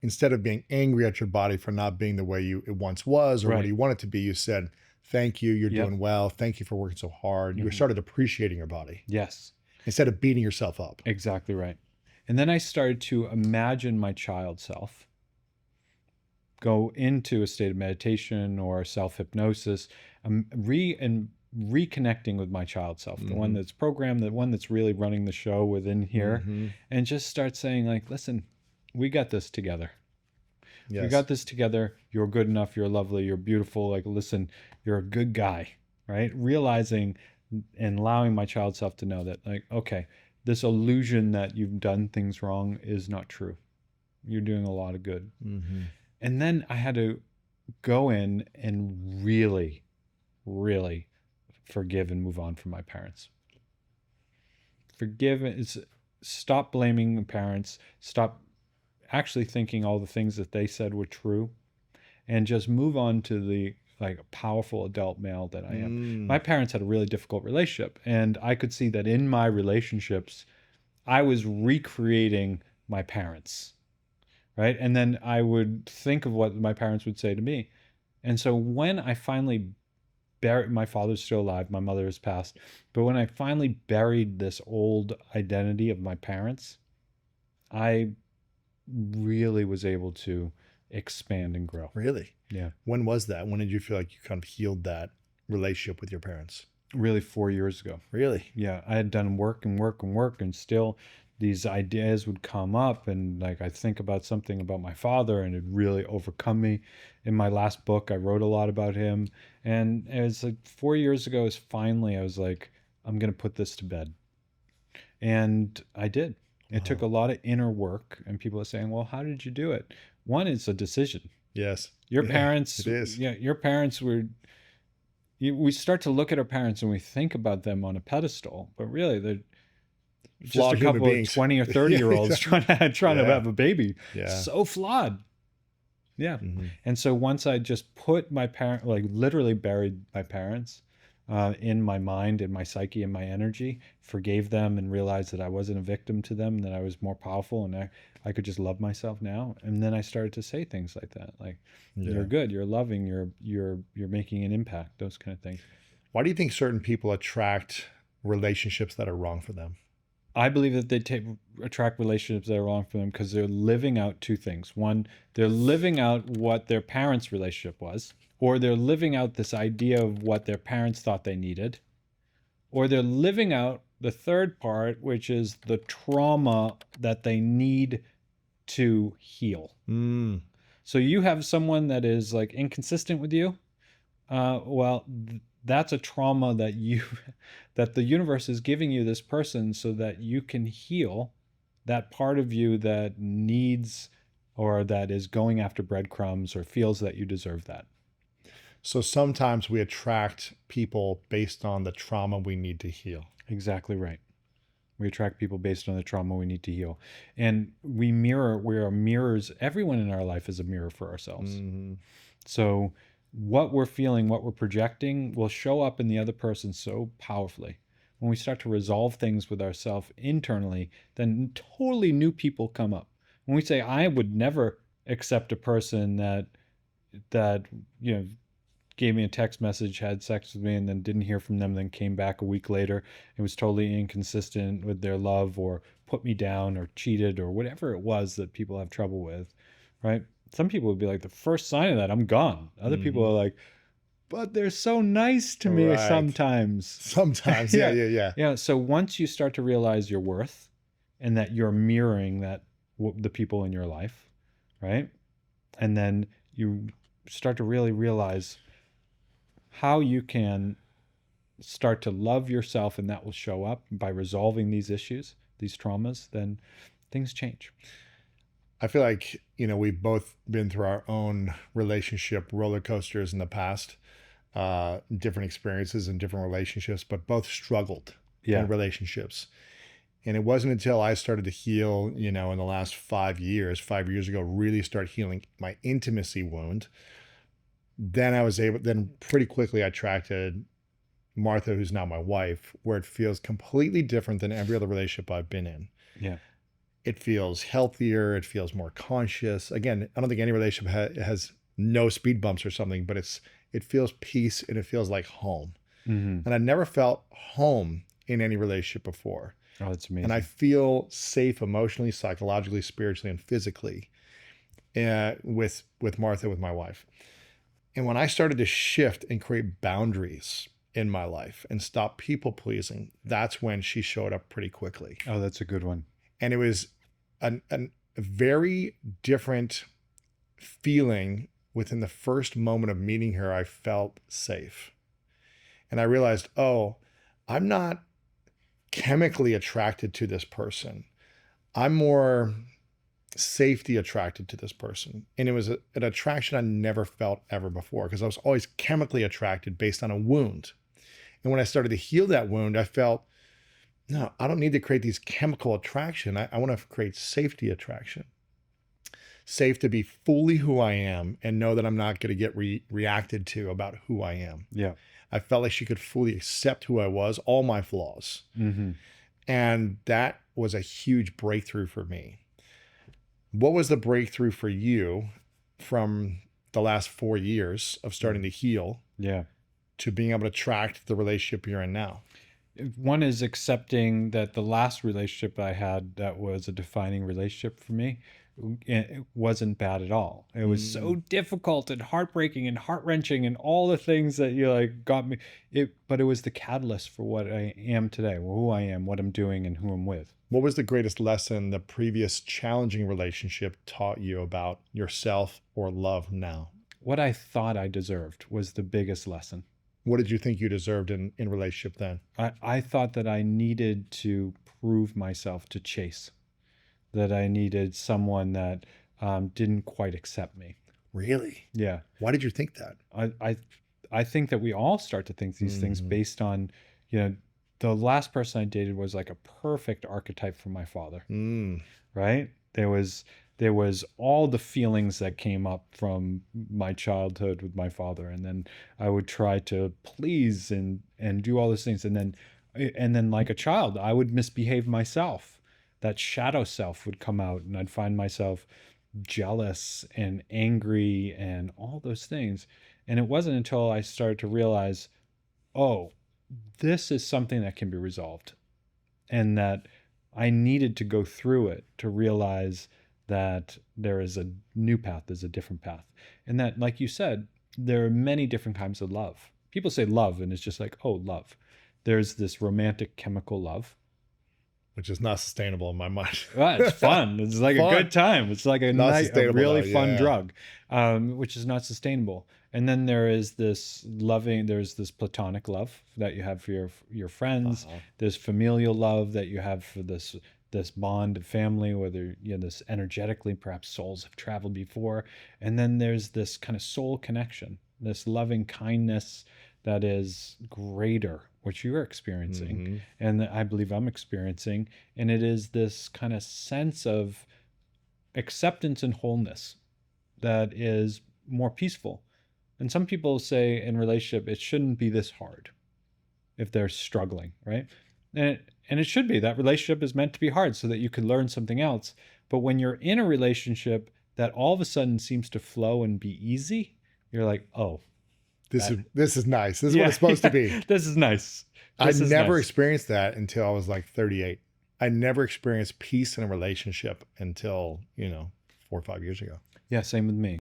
instead of being angry at your body for not being the way it once was or what Right. you want it to be, you said, thank you, you're Yep. doing well. Thank you for working so hard. You Hmm. started appreciating your body Yes, instead of beating yourself up. exactly right. And then I started to imagine my child self go into a state of meditation or self hypnosis, and reconnecting with my child self, the one Hmm. that's programmed, the one that's really running the show within here, Hmm. and just start saying like, listen, we got this together. We Yes. got this together. You're good enough. You're lovely. You're beautiful. Like, listen, you're a good guy, right? Realizing and allowing my child self to know that, like, okay, this illusion that you've done things wrong is not true. You're doing a lot of good. Hmm. And then I had to go in and really, really forgive and move on from my parents. Forgive is stop blaming the parents, stop actually thinking all the things that they said were true, and just move on to the like powerful adult male that I am. My Mm. parents had a really difficult relationship, and I could see that in my relationships, I was recreating my parents, right? And then I would think of what my parents would say to me. And so when I finally buried, my father's still alive, my mother has passed, but when I finally buried this old identity of my parents, I really was able to expand and grow. Really? Yeah. When was that? When did you feel like you kind of healed that relationship with your parents? Really 4 years ago. Really? Yeah. I had done work and work and work, and still these ideas would come up. And like I think about something about my father, and it really overcome me. In my last book, I wrote a lot about him. And it was like 4 years ago, is finally, I was like, I'm going to put this to bed. And I did. It took Wow. a lot of inner work. And people are saying, well, how did you do it? One, it's a decision. Yes. Your Yeah, parents, it is. yeah, your parents were, we start to look at our parents and we think about them on a pedestal, but really they're just a Flawed human couple of beings. 20 or 30 Yeah, year olds exactly. trying to Yeah. have a baby. Yeah. So flawed. Yeah. Hmm. And so once I just put my parent, like literally buried my parents in my mind, in my psyche, in my energy, forgave them and realized that I wasn't a victim to them, that I was more powerful, and I could just love myself now. And then I started to say things like that, like, you're Yeah. good, you're loving, you're making an impact, those kind of things. Why do you think certain people attract relationships that are wrong for them? I believe that they attract relationships that are wrong for them because they're living out two things. One, they're living out what their parents' relationship was, or they're living out this idea of what their parents thought they needed, or they're living out the third part, which is the trauma that they need to heal. Mm. So you have someone that is like inconsistent with you. Well, that's a trauma that you that the universe is giving you this person so that you can heal that part of you that needs or that is going after breadcrumbs or feels that you deserve that. So sometimes we attract people based on the trauma we need to heal. Exactly right. We attract people based on the trauma we need to heal. And we are mirrors. Everyone in our life is a mirror for ourselves. Hmm. So what we're feeling, what we're projecting will show up in the other person so powerfully. When we start to resolve things with ourselves internally, then totally new people come up. When we say, I would never accept a person that you know gave me a text message, had sex with me, and then didn't hear from them, then came back a week later and was totally inconsistent with their love or put me down or cheated or whatever it was that people have trouble with, right? Some people would be like, the first sign of that, I'm gone. Other people Hmm. are like, but they're so nice to me Right. sometimes. Sometimes. Yeah. Yeah. Yeah. Yeah. Yeah. So once you start to realize your worth and that you're mirroring that, the people in your life, right? And then you start to really realize how you can start to love yourself, and that will show up by resolving these issues, these traumas, then things change. I feel like, we've both been through our own relationship roller coasters in the past, different experiences and different relationships, but both struggled in Yeah. relationships. And it wasn't until I started to heal, in the last 5 years ago, really start healing my intimacy wound. Then pretty quickly I attracted Martha, who's now my wife, where it feels completely different than every other relationship I've been in. Yeah. it feels healthier, it feels more conscious. Again, I don't think any relationship has no speed bumps or something, but it feels peace and it feels like home. Hmm. And I never felt home in any relationship before. Oh, that's And I amazing. feel safe emotionally, psychologically, spiritually, and physically with Martha, with my wife. And when I started to shift and create boundaries in my life and stop people pleasing, that's when she showed up pretty quickly. Oh, that's a good one. And it was a very different feeling. Within the first moment of meeting her, I felt safe. And I realized, oh, I'm not chemically attracted to this person. I'm more safety attracted to this person. And it was an attraction I never felt ever before, because I was always chemically attracted based on a wound. And when I started to heal that wound, I felt, no, I don't need to create these chemical attraction. I want to create safety attraction. Safe to be fully who I am and know that I'm not going to get reacted to about who I am. Yeah. I felt like she could fully accept who I was, all my flaws. Hmm. And that was a huge breakthrough for me. What was the breakthrough for you from the last 4 years of starting to heal Yeah. to being able to track the relationship you're in now? One is accepting that the last relationship I had that was a defining relationship for me, it wasn't bad at all. It was so difficult and heartbreaking and heart-wrenching and all the things that you like got me. But it was the catalyst for what I am today, who I am, what I'm doing, and who I'm with. What was the greatest lesson the previous challenging relationship taught you about yourself or love now? What I thought I deserved was the biggest lesson. What did you think you deserved in relationship then? I thought that I needed to prove myself to Chase, that I needed someone that didn't quite accept me. Really? Yeah. Why did you think that? I think that we all start to think these things based on, you know, the last person I dated was like a perfect archetype for my father, right? There was all the feelings that came up from my childhood with my father, and then I would try to please and do all those things, and then like a child, I would misbehave myself. That shadow self would come out, and I'd find myself jealous and angry and all those things. And it wasn't until I started to realize, oh, this is something that can be resolved, and that I needed to go through it to realize that there is a new path, there's a different path. And that, like you said, there are many different kinds of love. People say love, and it's just like, oh, love. There's this romantic chemical love, which is not sustainable in my mind. well, it's fun. It's like Fun. a good time. It's like a really though, fun yeah. drug, which is not sustainable. And then there is this there's this platonic love that you have for your friends. There's familial love that you have for this bond of family, whether this energetically, perhaps souls have traveled before. And then there's this kind of soul connection, this loving kindness that is greater, which you're experiencing, and that I believe I'm experiencing. And it is this kind of sense of acceptance and wholeness that is more peaceful. And some people say in relationship, it shouldn't be this hard if they're struggling, right? And it should be. That relationship is meant to be hard so that you can learn something else. But when you're in a relationship that all of a sudden seems to flow and be easy, you're like, oh, This is nice. This is what it's supposed to be. This is nice. I never experienced that until I was like 38. I never experienced peace in a relationship until, 4 or 5 years ago. Yeah, same with me.